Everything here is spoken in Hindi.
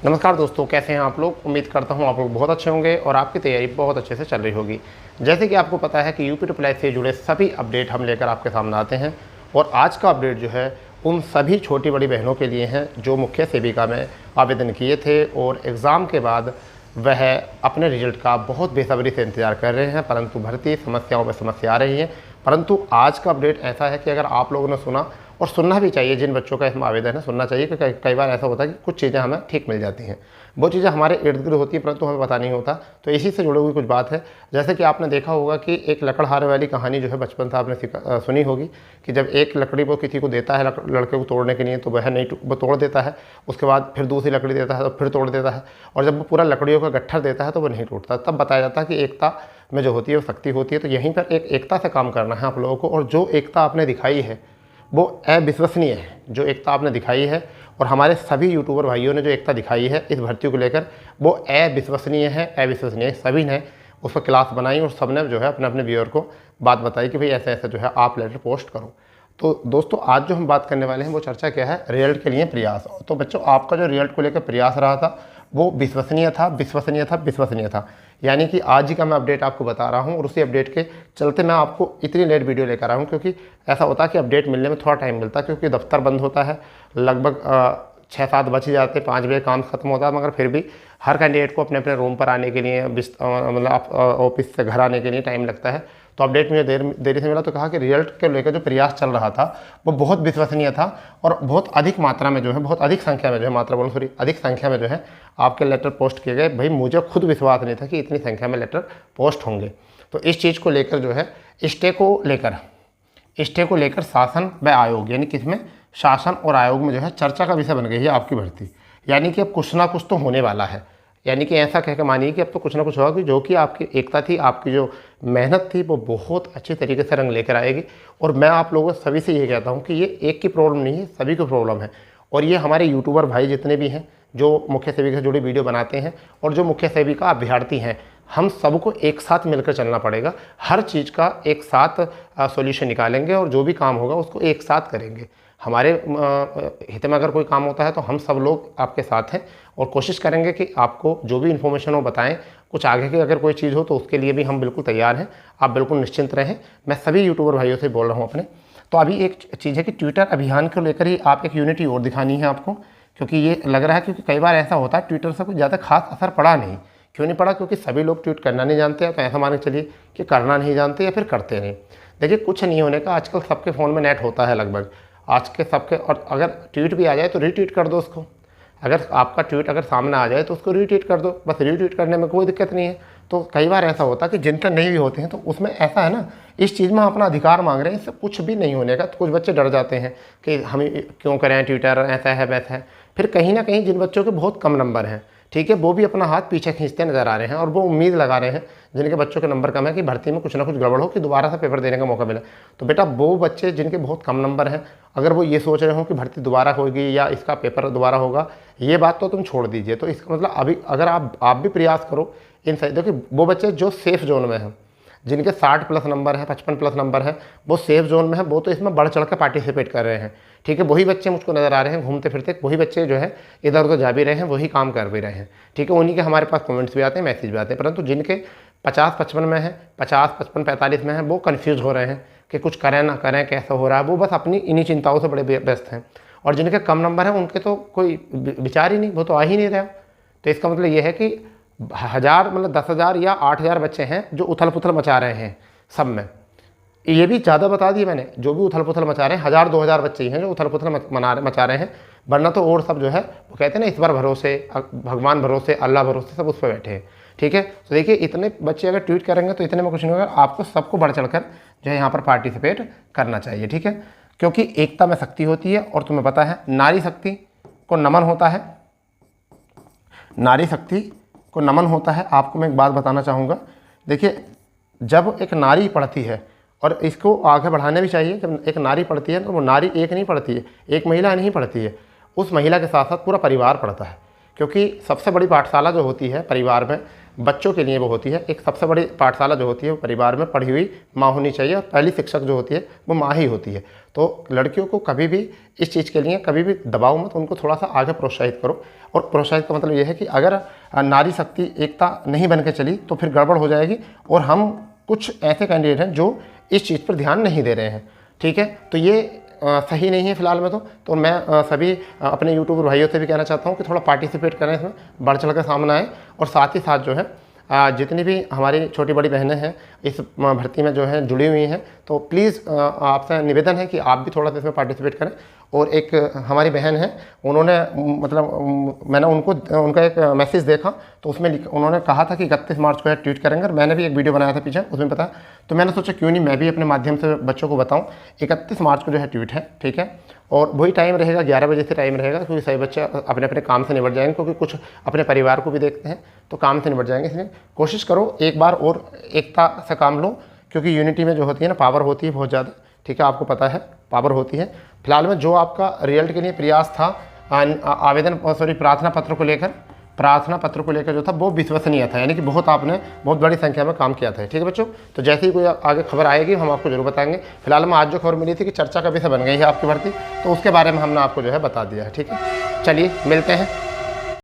नमस्कार दोस्तों, कैसे हैं आप लोग। उम्मीद करता हूं आप लोग बहुत अच्छे होंगे और आपकी तैयारी बहुत अच्छे से चल रही होगी। जैसे कि आपको पता है कि यूपी ट्रिपल से जुड़े सभी अपडेट हम लेकर आपके सामने आते हैं और आज का अपडेट जो है उन सभी छोटी बड़ी बहनों के लिए हैं जो मुख्य सेविका में आवेदन किए थे और एग्ज़ाम के बाद वह अपने रिजल्ट का बहुत बेसब्री से इंतज़ार कर रहे हैं, परंतु भर्ती समस्याओं में समस्या आ रही है। परंतु आज का अपडेट ऐसा है कि अगर आप लोगों ने सुना, और सुनना भी चाहिए, जिन बच्चों का इसमें आवेदन है सुनना चाहिए, क्योंकि कई बार ऐसा होता है कि कुछ चीज़ें हमें ठीक मिल जाती हैं, वो चीज़ें हमारे इर्द गिर्द होती हैं परंतु हमें पता नहीं होता। तो इसी से जुड़ी हुई कुछ बात है। जैसे कि आपने देखा होगा कि एक लकड़हारे वाली कहानी जो है बचपन से आपने सुनी होगी कि जब एक लकड़ी वो किसी को देता है लड़के को तोड़ने के लिए, तो वह नहीं वो तोड़ देता है, उसके बाद फिर दूसरी लकड़ी देता है तो फिर तोड़ देता है, और जब वो पूरा लकड़ियों का गट्ठर देता है तो वो नहीं टूटता। तब बताया जाता है कि एकता में जो होती है वो शक्ति होती है। तो यहीं पर एक एकता से काम करना है आप लोगों को, और जो एकता आपने दिखाई है वो अविश्वसनीय है। जो एकता आपने दिखाई है और हमारे सभी यूट्यूबर भाइयों ने जो एकता दिखाई है इस भर्ती को लेकर, वो अविश्वसनीय है। अविश्वसनीय सभी ने उस पर क्लास बनाई और सब ने जो है अपने अपने व्यूअर को बात बताई कि भाई ऐसे ऐसे जो है आप लेटर पोस्ट करो। तो दोस्तों आज जो हम बात करने वाले हैं वो चर्चा क्या है, रिजल्ट के लिए प्रयास। तो बच्चों आपका जो रिजल्ट को लेकर प्रयास रहा था वो विश्वसनीय था, विश्वसनीय था, विश्वसनीय था। यानी कि आज ही का मैं अपडेट आपको बता रहा हूं और उसी अपडेट के चलते मैं आपको इतनी लेट वीडियो लेकर आया हूं, क्योंकि ऐसा होता है कि अपडेट मिलने में थोड़ा टाइम मिलता है, क्योंकि दफ्तर बंद होता है, लगभग 6-7 बज ही जाते, 5 बजे काम खत्म होता है। मगर फिर भी हर कैंडिडेट को अपने अपने रूम पर आने के लिए, मतलब ऑफिस से घर आने के लिए टाइम लगता है। तो अपडेट मुझे देरी से मिला, तो कहा कि रिजल्ट के लेकर जो प्रयास चल रहा था वो बहुत विश्वसनीय था और बहुत अधिक मात्रा में जो है, बहुत अधिक संख्या में जो है, मात्रा बोलो सॉरी, अधिक संख्या में जो है आपके लेटर पोस्ट किए गए। भाई मुझे खुद विश्वास नहीं था कि इतनी संख्या में लेटर पोस्ट होंगे। तो इस चीज़ को लेकर जो है स्टे को लेकर शासन व आयोग, यानी किसमें, शासन और आयोग में जो है चर्चा का विषय बन गई है आपकी भर्ती। यानी कि अब कुछ ना कुछ तो होने वाला है। यानी कि ऐसा कह के मानिए कि अब तो कुछ ना कुछ होगा कि जो कि आपकी एकता थी, आपकी जो मेहनत थी वो बहुत अच्छी तरीके से रंग लेकर आएगी। और मैं आप लोगों सभी से ये कहता हूँ कि ये एक की प्रॉब्लम नहीं है, सभी की प्रॉब्लम है। और ये हमारे यूट्यूबर भाई जितने भी हैं जो मुख्य सेविका से जुड़ी वीडियो बनाते हैं और जो मुख्य सेविका अभ्यर्थी हैं, हम सबको एक साथ मिलकर चलना पड़ेगा। हर चीज़ का एक साथ सॉल्यूशन निकालेंगे और जो भी काम होगा उसको एक साथ करेंगे। हमारे हित में अगर कोई काम होता है तो हम सब लोग आपके साथ हैं और कोशिश करेंगे कि आपको जो भी इन्फॉर्मेशन हो बताएं। कुछ आगे की अगर कोई चीज़ हो तो उसके लिए भी हम बिल्कुल तैयार हैं, आप बिल्कुल निश्चिंत रहें। मैं सभी यूट्यूबर भाइयों से बोल रहा हूँ अपने। तो अभी एक चीज़ है कि ट्विटर अभियान को लेकर ही आप एक यूनिटी और दिखानी है आपको, क्योंकि ये लग रहा है, क्योंकि कई बार ऐसा होता है ट्विटर से कुछ ज़्यादा खास असर पड़ा नहीं। क्यों नहीं पड़ा? क्योंकि सभी लोग ट्वीट करना नहीं जानते हैं। तो ऐसा मान के चलिए कि करना नहीं जानते या फिर करते नहीं। देखिए कुछ नहीं होने का, आजकल सबके फ़ोन में नेट होता है लगभग आज के सबके, और अगर ट्वीट भी आ जाए तो रीट्वीट कर दो उसको। अगर आपका ट्वीट अगर सामने आ जाए तो उसको रीट्वीट कर दो, बस रीट्वीट करने में कोई दिक्कत नहीं है। तो कई बार ऐसा होता है कि जिन पर नहीं भी होते हैं तो उसमें ऐसा है ना, इस चीज़ में अपना अधिकार मांग रहे हैं, इससे कुछ भी नहीं होने का। तो कुछ बच्चे डर जाते हैं कि हम क्यों करें ट्विटर, ऐसा है वैसा है। फिर कहीं ना कहीं जिन बच्चों के बहुत कम नंबर हैं, ठीक है, वो भी अपना हाथ पीछे खींचते नजर आ रहे हैं और वो उम्मीद लगा रहे हैं जिनके बच्चों के नंबर कम है कि भर्ती में कुछ ना कुछ गड़बड़ हो कि दोबारा से पेपर देने का मौका मिले। तो बेटा वो बच्चे जिनके बहुत कम नंबर हैं, अगर वो ये सोच रहे हो कि भर्ती दोबारा होगी या इसका पेपर दोबारा होगा, ये बात तो तुम छोड़ दीजिए। तो इसका मतलब अभी अगर आप भी प्रयास करो इन सही। देखिए वो बच्चे जो सेफ जोन में हैं, जिनके 60 प्लस नंबर है, 55 प्लस नंबर है, वो सेफ जोन में है, वो तो इसमें बढ़ चढ़ कर पार्टिसिपेट कर रहे हैं। ठीक है, वही बच्चे मुझको नज़र आ रहे हैं घूमते फिरते, वही बच्चे जो है इधर उधर जा भी रहे हैं, वही काम कर भी रहे हैं। ठीक है, उन्हीं के हमारे पास कमेंट्स भी आते हैं, मैसेज भी आते हैं। परंतु जिनके 50-55 में है, 50-55-45 में है, वो कन्फ्यूज़ हो रहे हैं कि कुछ करें ना करें, कैसा हो रहा है। वो बस अपनी इन्हीं चिंताओं से बड़े व्यस्त हैं। और जिनके कम नंबर हैं उनके तो कोई विचार ही नहीं, वो तो आ ही नहीं रहा। तो इसका मतलब ये है कि 1000 मतलब 10,000 या 8,000 बच्चे हैं जो उथल पुथल मचा रहे हैं सब में। ये भी ज़्यादा बता दिए मैंने, जो भी उथल पुथल मचा रहे हैं 1000-2000 बच्चे ही हैं जो उथल पुथल मचा रहे हैं। वरना तो और सब जो है वो कहते हैं ना, ईश्वर भरोसे, भगवान भरोसे, अल्लाह भरोसे, सब उस पर बैठे हैं। ठीक है, तो देखिए इतने बच्चे अगर ट्वीट करेंगे तो इतने में कुछ नहीं होगा। आपको सबको बढ़ चढ़ कर जो है यहाँ पर पार्टिसिपेट करना चाहिए। ठीक है, क्योंकि एकता में शक्ति होती है। और तुम्हें पता है नारी शक्ति को नमन होता है, नारी शक्ति को नमन होता है। आपको मैं एक बात बताना चाहूँगा। देखिए जब एक नारी पढ़ती है, और इसको आगे बढ़ाने भी चाहिए, जब एक नारी पढ़ती है तो वो नारी एक नहीं पढ़ती है, एक महिला नहीं पढ़ती है, उस महिला के साथ साथ पूरा परिवार पढ़ता है। क्योंकि सबसे बड़ी पाठशाला जो होती है परिवार में, बच्चों के लिए वो होती है। एक सबसे बड़ी पाठशाला जो होती है वो परिवार में पढ़ी हुई माँ होनी चाहिए, और पहली शिक्षक जो होती है वो माँ ही होती है। तो लड़कियों को कभी भी इस चीज़ के लिए कभी भी दबाओ मत, उनको थोड़ा सा आगे प्रोत्साहित करो। और प्रोत्साहित का मतलब ये है कि अगर नारी शक्ति एकता नहीं बन के चली तो फिर गड़बड़ हो जाएगी, और हम कुछ ऐसे कैंडिडेट हैं जो इस चीज़ पर ध्यान नहीं दे रहे हैं, ठीक है। तो ये सही नहीं है फिलहाल में। तो मैं सभी अपने यूट्यूबर भाइयों से भी कहना चाहता हूँ कि थोड़ा पार्टिसिपेट करें, इसमें बढ़ चढ़ कर सामने आएँ। और साथ ही साथ जो है जितनी भी हमारी छोटी बड़ी बहनें हैं इस भर्ती में जो है जुड़ी हुई हैं, तो प्लीज़ आपसे निवेदन है कि आप भी थोड़ा सा इसमें पार्टिसिपेट करें। और एक हमारी बहन है, उन्होंने मतलब मैंने उनका एक मैसेज देखा, तो उसमें उन्होंने कहा था कि 31 मार्च को है ट्वीट करेंगे, और मैंने भी एक वीडियो बनाया था पीछे उसमें पता। तो मैंने सोचा क्यों नहीं मैं भी अपने माध्यम से बच्चों को बताऊं। 31 मार्च को जो है ट्वीट है, ठीक है। और वही टाइम रहेगा, 11 बजे से टाइम रहेगा, क्योंकि सभी बच्चे अपने अपने काम से निपट जाएंगे, क्योंकि कुछ अपने परिवार को भी देखते हैं, तो काम से निपट जाएंगे। इसलिए कोशिश करो एक बार और एकता से काम लो, क्योंकि यूनिटी में जो होती है ना पावर होती है बहुत ज़्यादा, ठीक है, आपको पता है पावर होती है। फिलहाल में जो आपका रिजल्ट के लिए प्रयास था प्रार्थना पत्र को लेकर जो था वो विश्वसनीय था, यानी कि आपने बहुत बड़ी संख्या में काम किया था, ठीक है बच्चों। तो जैसे ही कोई आगे खबर आएगी हम आपको जरूर बताएंगे। फिलहाल में आज जो खबर मिली थी कि चर्चा का विषय बन गई है आपकी भर्ती, तो उसके बारे में हमने आपको जो है बता दिया है, ठीक है। चलिए मिलते हैं।